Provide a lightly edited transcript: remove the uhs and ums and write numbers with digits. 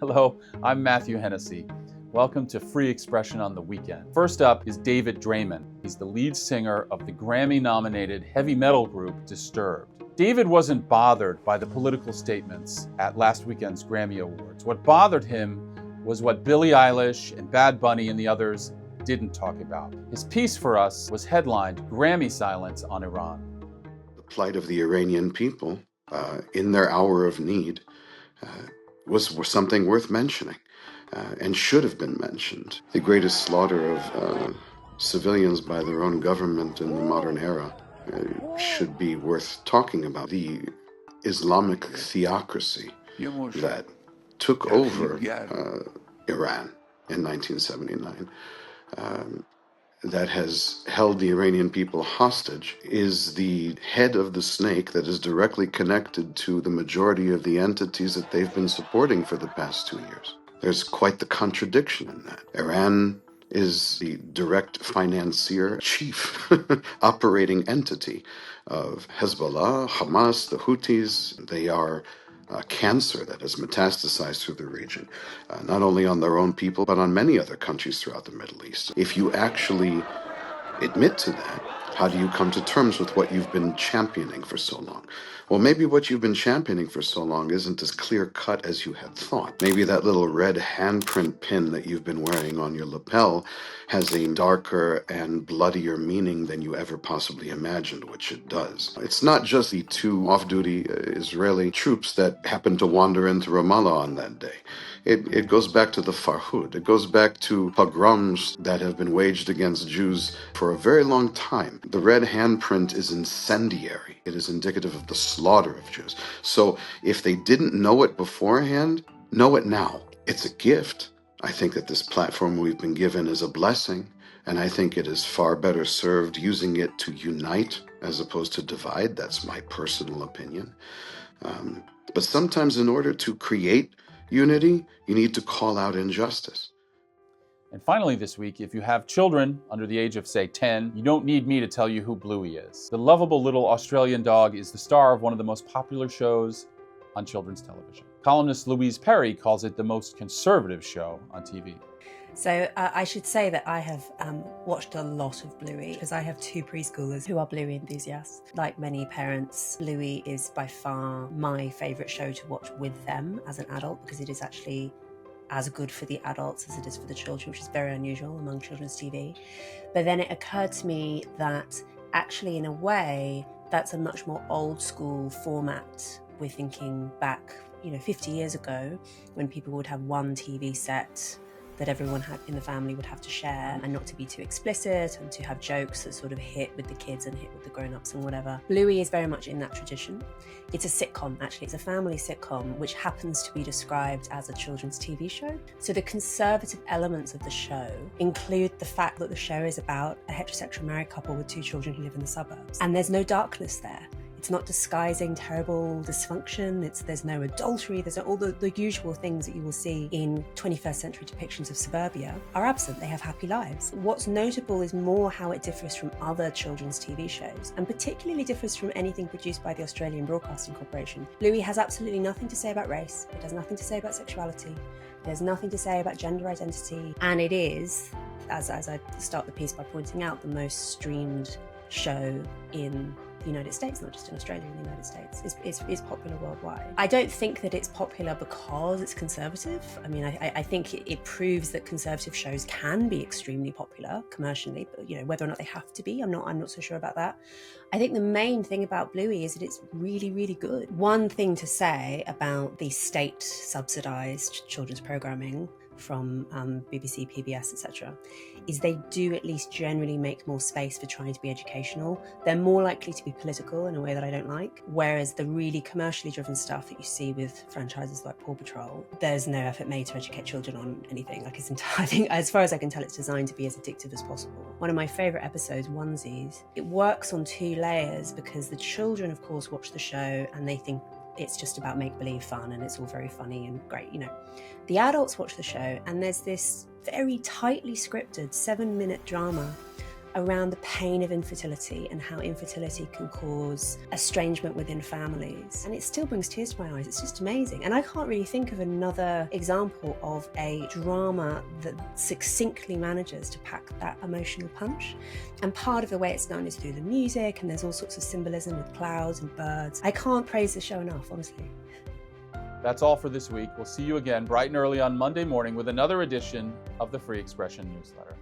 Hello, I'm Matthew Hennessy. Welcome to Free Expression on the Weekend. First up is David Draiman. He's the lead singer of the Grammy-nominated heavy metal group Disturbed. David wasn't bothered by the political statements at last weekend's Grammy Awards. What bothered him was what Billie Eilish and Bad Bunny and the others didn't talk about. His piece for us was headlined Grammy Silence on Iran. The plight of the Iranian people in their hour of need was something worth mentioning and should have been mentioned. The greatest slaughter of civilians by their own government in the modern era should be worth talking about. The Islamic theocracy that took over Iran in 1979, that has held the Iranian people hostage, is the head of the snake that is directly connected to the majority of the entities that they've been supporting for the past 2 years. There's quite the contradiction in that. Iran is the direct financier, chief operating entity of Hezbollah, Hamas, the Houthis. They are a cancer that has metastasized through the region, not only on their own people, but on many other countries throughout the Middle East. If you actually admit to that, how do you come to terms with what you've been championing for so long? Well, maybe what you've been championing for so long isn't as clear-cut as you had thought. Maybe that little red handprint pin that you've been wearing on your lapel has a darker and bloodier meaning than you ever possibly imagined, which it does. It's not just the two off-duty Israeli troops that happened to wander into Ramallah on that day. It goes back to the Farhud. It goes back to pogroms that have been waged against Jews for a very long time. The red handprint is incendiary. It is indicative of the slaughter of Jews. So if they didn't know it beforehand, know it now. It's a gift. I think that this platform we've been given is a blessing, and I think it is far better served using it to unite as opposed to divide. That's my personal opinion. But sometimes in order to create unity, you need to call out injustice. And finally this week, if you have children under the age of, say, 10, you don't need me to tell you who Bluey is. The lovable little Australian dog is the star of one of the most popular shows on children's television. Columnist Louise Perry calls it the most conservative show on TV. So I should say that I have watched a lot of Bluey because I have two preschoolers who are Bluey enthusiasts. Like many parents, Bluey is by far my favourite show to watch with them as an adult because it is actually as good for the adults as it is for the children, which is very unusual among children's TV. But then it occurred to me that actually in a way that's a much more old school format. We're thinking back, 50 years ago when people would have one TV set that everyone had in the family would have to share, and not to be too explicit and to have jokes that sort of hit with the kids and hit with the grown-ups and whatever. Bluey is very much in that tradition. It's a sitcom, actually. It's a family sitcom, which happens to be described as a children's TV show. So the conservative elements of the show include the fact that the show is about a heterosexual married couple with two children who live in the suburbs. And there's no darkness there. It's not disguising terrible dysfunction. There's no adultery. There's all the usual things that you will see in 21st century depictions of suburbia are absent. They have happy lives. What's notable is more how it differs from other children's TV shows, and particularly differs from anything produced by the Australian Broadcasting Corporation. Bluey has absolutely nothing to say about race. It has nothing to say about sexuality. There's nothing to say about gender identity. And it is, as I start the piece by pointing out, the most streamed show in the United States, not just in Australia, in the United States, is popular worldwide. I don't think that it's popular because it's conservative. I mean, I think it proves that conservative shows can be extremely popular commercially, but whether or not they have to be, I'm not so sure about that. I think the main thing about Bluey is that it's really, really good. One thing to say about the state subsidised children's programming from BBC, PBS, etc., is they do at least generally make more space for trying to be educational. They're more likely to be political in a way that I don't like, whereas the really commercially driven stuff that you see with franchises like Paw Patrol, there's no effort made to educate children on anything. Like, I think, as far as I can tell, it's designed to be as addictive as possible. One of my favourite episodes, Onesies, it works on two layers because the children, of course, watch the show and they think it's just about make-believe fun and it's all very funny and great, The adults watch the show and there's this very tightly scripted 7-minute drama around the pain of infertility and how infertility can cause estrangement within families. And it still brings tears to my eyes. It's just amazing. And I can't really think of another example of a drama that succinctly manages to pack that emotional punch. And part of the way it's done is through the music, and there's all sorts of symbolism with clouds and birds. I can't praise the show enough, honestly. That's all for this week. We'll see you again bright and early on Monday morning with another edition of the Free Expression newsletter.